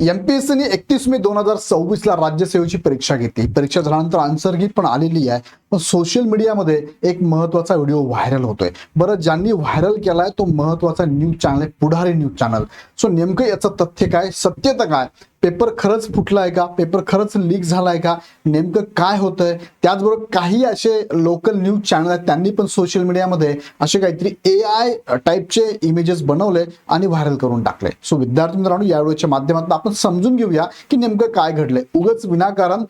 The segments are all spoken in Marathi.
एमपीएससीने 31 मे 2026 ला राज्यसेवेची परीक्षा घेतली. परीक्षा झाल्यानंतर आन्सर की पण आलेली आहे. पण सोशल मीडियामध्ये एक महत्वाचा व्हिडिओ व्हायरल होतोय. बरं, ज्यांनी व्हायरल केलाय तो महत्वाचा न्यूज चॅनल आहे पुढारी न्यूज चॅनल. सो नेमकं याचं तथ्य काय, सत्यता काय, पेपर खरंच फुटलाय का, पेपर खरंच लीक झालाय का, नेमकं काय होतंय. त्याचबरोबर काही असे लोकल न्यूज चॅनल आहेत त्यांनी पण सोशल मीडियामध्ये असे काहीतरी AI टाईपचे इमेजेस बनवले आणि व्हायरल करून टाकले. सो विद्यार्थी मित्रांनो, या व्हिडिओच्या माध्यमातून आपण समजून घेऊया की नेमकं काय घडलंय. उगाच विनाकारण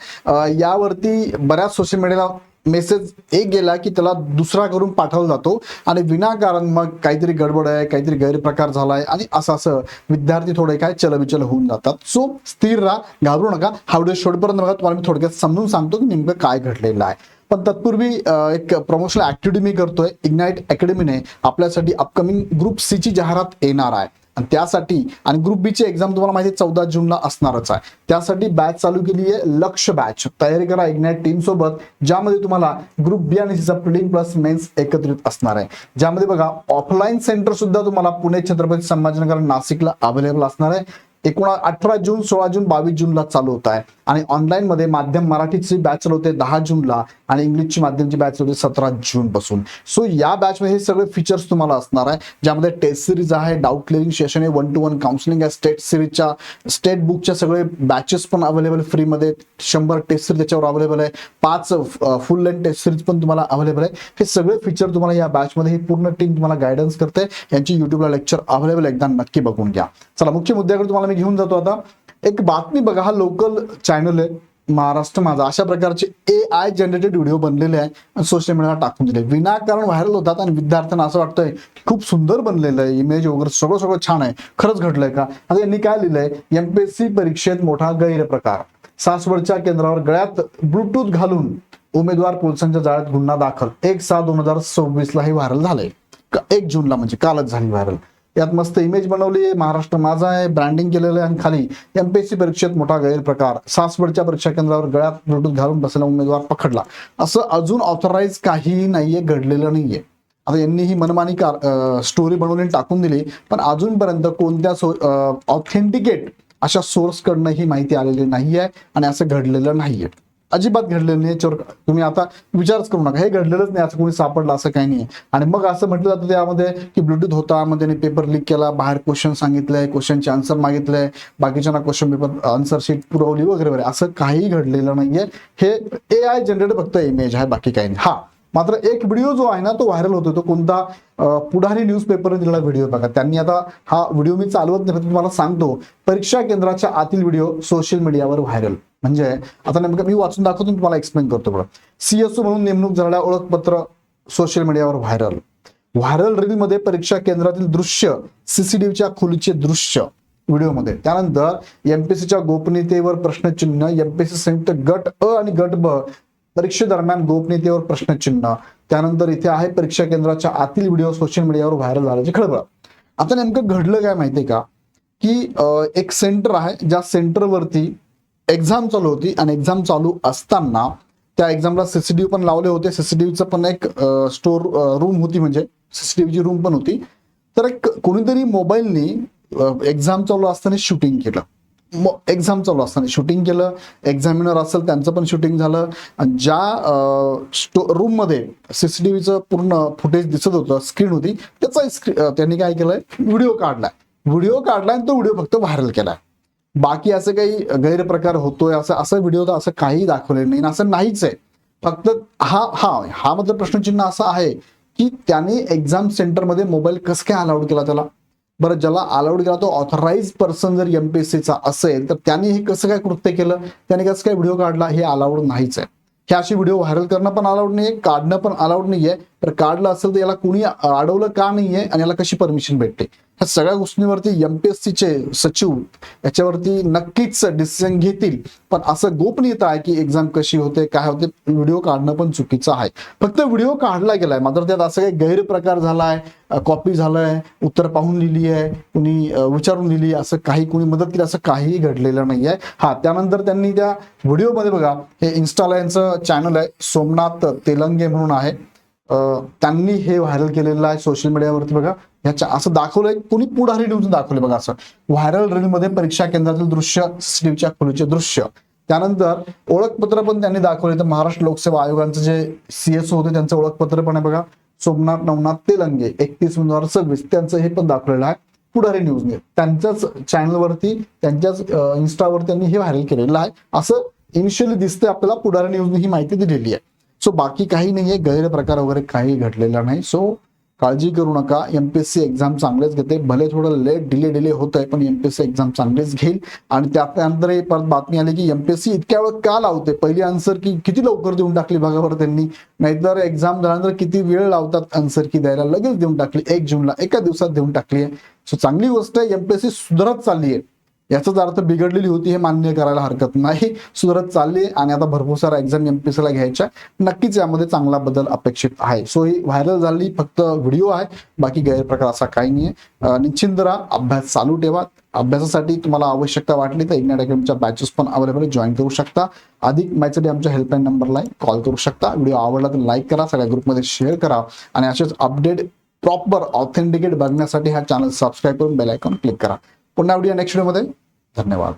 यावरती बऱ्याच सोशल मीडियाला मेसेज एक गेला की त्याला दुसरा करून पाठवला जातो आणि विनाकारण मग काहीतरी गडबड आहे, काहीतरी गैरप्रकार झालाय आणि असं विद्यार्थी थोडे काय चलबिचल होऊन जातात. सो स्थिर राहा, घाबरू नका. हा व्हिडिओ शेवटपर्यंत बघा, तुम्हाला मी थोडक्यात समजून सांगतो की नेमकं काय घडलेलं आहे. पण तत्पूर्वी एक प्रमोशनल ऍक्टिव्हिटी मी करतोय. इग्नाइट अकॅडमीने आपल्यासाठी अपकमिंग ग्रुप सी ची जाहिरात येणार आहे आणि त्यासाठी आणि ग्रुप बी ची एक्झाम तुम्हाला माहिती 14 जूनला असणारच आहे. त्यासाठी बॅच चालू केली आहे, लक्ष बॅच. तयारी करा इग्नाइट टीम सोबत, ज्यामध्ये तुम्हाला ग्रुप बी आणि सीचा प्रिलिम प्लस मेन्स एकत्रित असणार आहे. ज्यामध्ये बघा ऑफलाईन सेंटर सुद्धा तुम्हाला पुणे, छत्रपती संभाजीनगर, नाशिकला अवेलेबल असणार आहे. 18 जून, 16 जून, 22 जूनला चालू होत आहे आणि ऑनलाईन मध्ये माध्यम मराठीची बॅच चालू होते 10 जूनला आणि इंग्लिशची माध्यमची बॅच होते 17 जून पासून. सो या बॅच मध्ये हे सगळे फीचर्स तुम्हाला असणार आहे, ज्यामध्ये टेस्ट सिरीज आहे, डाऊट क्लिअरिंग सेशन आहे, 1 to 1 काउन्सिलिंग आहे, स्टेट सिरीजच्या स्टेट बुकच्या सगळे बॅचेस पण अवेलेबल फ्री मध्ये, 100 टेस्ट सिरीज त्याच्यावर अवेलेबल आहे, 5 फुल लेंथ टेस्ट सिरीज पण तुम्हाला अवेलेबल आहे. हे सगळे फीचर तुम्हाला या बॅच मध्ये ही पूर्ण टीम तुम्हाला गायडन्स करते. यांची युट्यूबला लेक्चर अवेलेबल, एकदा नक्की बघून घ्या. चला मुख्य मुद्द्याकडे तुम्हाला मी घेऊन जातो. आता एक बातमी बघा, हा लोकल चॅनल आहे महाराष्ट्र माझा, अशा प्रकारचे AI जनरेटेड व्हिडिओ बनलेले आहे सोशल मीडियाला टाकून दिले, विनाकारण व्हायरल होतात आणि विद्यार्थ्यांना असं वाटतंय खूप सुंदर बनलेलं आहे, इमेज वगैरे सगळं छान आहे, खरंच घडलंय का. आता यांनी काय लिहिलंय, एमपीएससी परीक्षेत मोठा गैरप्रकार, सासवडच्या केंद्रावर गळ्यात ब्लूटूथ घालून उमेदवार पोलिसांच्या जाळ्यात गुन्हा दाखल. 1/6/2026 ला हे व्हायरल झालंय. 1 जूनला म्हणजे कालच झाली व्हायरल. यात मस्त इमेज बनवली आहे, महाराष्ट्र माझा आहे, ब्रँडिंग केलेलं आहे आणि खाली एमपीएससी परीक्षेत मोठा गैरप्रकार, सासवडच्या परीक्षा केंद्रावर गळ्यात ब्लूटूथ घालून बसलेला उमेदवार पकडला. असं अजून ऑथराईज काहीही नाहीये, घडलेलं नाहीये. आता यांनी ही मनमानी स्टोरी बनवून टाकून दिली, पण अजूनपर्यंत कोणत्या ऑथेंटिकेट अशा सोर्स कडनं ही माहिती आलेली नाहीये आणि असं घडलेलं नाहीये, अजिबात घडलेलं नाही. याच्यावर तुम्ही आता विचारच करू नका, हे घडलेलंच नाही, असं कोणी सापडलं असं काही नाही. आणि मग असं म्हटलं जातं त्यामध्ये की ब्लूटूथ होता, मग त्यांनी पेपर लीक केला, बाहेर क्वेश्चन सांगितलंय, क्वेश्चनचे आन्सर मागितलंय, बाकीच्यांना क्वेश्चन पेपर आन्सर शीट पुरवली वगैरे वगैरे, असं काही घडलेलं नाहीये. हे AI जनरेट फक्त इमेज आहे, बाकी काही नाही. हा मात्र एक व्हिडिओ जो आहे ना तो व्हायरल होतो, तो कोणता, पुढारी न्यूज पेपरने दिलेला व्हिडिओ बघा. त्यांनी आता हा व्हिडिओ मी चालवत नाही, तुम्हाला सांगतो, परीक्षा केंद्राच्या आतील व्हिडिओ सोशल मीडियावर व्हायरल. म्हणजे आता नेमकं मी वाचून दाखवतो, तुम्हाला एक्सप्लेन करतो बघा. CSO म्हणून नेमणूक झालेल्या ओळखपत्र सोशल मीडियावर व्हायरल. व्हायरल रील मध्ये परीक्षा केंद्रातील दृश्य, CCTVच्या खोलीचे दृश्य व्हिडिओमध्ये. त्यानंतर एमपीएससीच्या गोपनीयतेवर प्रश्नचिन्ह, एमपीएससी संयुक्त गट अ आणि गट ब परीक्षेदरम्यान गोपनीयतेवर प्रश्नचिन्ह. त्यानंतर इथे आहे परीक्षा केंद्राच्या आतील व्हिडिओ सोशल मीडियावर व्हायरल झाल्याची खळबळ. आता नेमकं घडलं काय माहितीये का, की एक सेंटर आहे, ज्या सेंटरवरती एक्झाम चालू होती आणि एक्झाम चालू असताना त्या एक्झामला CCTV पण लावले होते. CCTVचं पण एक स्टोर रूम होती, म्हणजे CCTVची रूम पण होती. तर एक कोणीतरी मोबाईलनी एक्झाम चालू असताना शूटिंग केलं, एक्झाम चालू असताना शूटिंग केलं. एक्झामिनर असेल त्यांचं पण शूटिंग झालं. ज्या रूम मध्ये CCTVचं पूर्ण फुटेज दिसत होतं, स्क्रीन होती, त्याचा त्यांनी काय केलंय, व्हिडिओ काढलाय आणि तो व्हिडिओ फक्त व्हायरल केलाय. बाकी असं काही गैरप्रकार होतोय असं व्हिडिओ तर असं काही दाखवलेलं नाही, असं नाहीच आहे. फक्त हा मात्र प्रश्नचिन्ह असं आहे की त्याने एक्झाम सेंटरमध्ये मोबाईल कसं काय अलाउड केला त्याला. बरं, ज्याला अलाउड केला तो ऑथराइज पर्सन जर एमपीएससीचा असेल तर त्याने हे कसं काय कृत्य केलं, त्याने कसं काय व्हिडिओ काढला, हे अलाउड नाहीच आहे. हे अशी व्हिडिओ व्हायरल करणं पण अलाउड नाहीये, काढणं पण अलाउड नाहीये. तर काढलं असेल तर याला कुणी अडवलं का नाहीये आणि याला कशी परमिशन भेटते, ह्या सगळ्या गोष्टींवरती एमपीएससीचे सचिव याच्यावरती नक्कीच डिसिजन घेतील. पण असं गोपनीयता आहे की एक्झाम कशी होते, काय होते, व्हिडिओ काढणं पण चुकीचं आहे. फक्त व्हिडिओ काढला गेलाय, मात्र त्यात असं काही गैरप्रकार झालाय, कॉपी झालाय, उत्तर पाहून लिहिली आहे, कुणी विचारून लिहिली, असं काही कुणी मदत केली, असं काहीही घडलेलं नाहीये. हा त्यानंतर त्यांनी त्या व्हिडिओमध्ये बघा, हे इन्स्टाला यांचं चॅनल आहे, सोमनाथ तेलंगे म्हणून आहे, त्यांनी हे व्हायरल केलेलं आहे सोशल मीडियावरती. बघा, ह्याच्या असं दाखवलंय, कुणी पुढारी न्यूज दाखवले बघा. असं व्हायरल रीलमध्ये परीक्षा केंद्रातील दृश्य, सीसीटीव्हीच्या खोलीचे दृश्य. त्यानंतर ओळखपत्र पण त्यांनी दाखवले. तर महाराष्ट्र लोकसेवा आयोगांचे जे सीएसओ होते त्यांचं ओळखपत्र पण आहे बघा. सोमनाथ नवनाथ तेलंगे 31/2026 त्यांचं हे पण दाखवलेलं आहे पुढारी न्यूजने. त्यांच्याच चॅनलवरती, त्यांच्याच इन्स्टावरती त्यांनी हे व्हायरल केलेलं आहे. असं इनिशियली दिसतंय आपल्याला, पुढारी न्यूजने ही माहिती दिलेली आहे. सो बाकी काही नाहीये, गैरप्रकार वगैरे काही घडलेला नाही. सो काळजी करू नका. एमपीएससी एक्झाम चांगलेच घेते, भले थोडं लेट डिले होत आहे, पण एमपीएससी एक्झाम चांगलेच घेईल. आणि त्यानंतर परत बातमी आली की एमपीएससी इतक्या वेळ का लावते, पहिली आन्सर की किती लवकर देऊन टाकली बघा बरं त्यांनी. नाहीतर एक्झाम झाल्यानंतर किती वेळ लावतात आन्सर की द्यायला, लगेच देऊन टाकली 1 जूनला, एका दिवसात देऊन टाकली आहे. सो चांगली गोष्ट आहे, एमपीएससी सुधारत चालली आहे. याचाच अर्थ बिघडलेली होती हे मान्य करायला हरकत नाही. सुधारत चालली आहे आणि आता भरपूर सारा एक्झाम एमपीएससीला घ्यायच्या. नक्कीच यामध्ये चांगला बदल अपेक्षित आहे. सो ही व्हायरल झाली फक्त व्हिडिओ आहे, बाकी गैरप्रकार असा काही नाहीये. निश्चिंत राहा, अभ्यास चालू ठेवा. अभ्यासासाठी तुम्हाला आवश्यकता वाटली तर इग्नाइट अकॅडमीच्या बॅचेस पण अवेलेबल, जॉईन करू शकता. अधिक माहितीसाठी आमच्या हेल्पलाईन नंबरला कॉल करू शकता. व्हिडिओ आवडला तर लाईक करा, सगळ्या ग्रुपमध्ये शेअर करा आणि असेच अपडेट प्रॉपर ऑथेंटिकेट बघण्यासाठी हा चॅनल सबस्क्राईब करून बेल आयकॉन क्लिक करा. पुन्हा व्हिडिओ नेक्स्ट व्हिडिओमध्ये. धन्यवाद.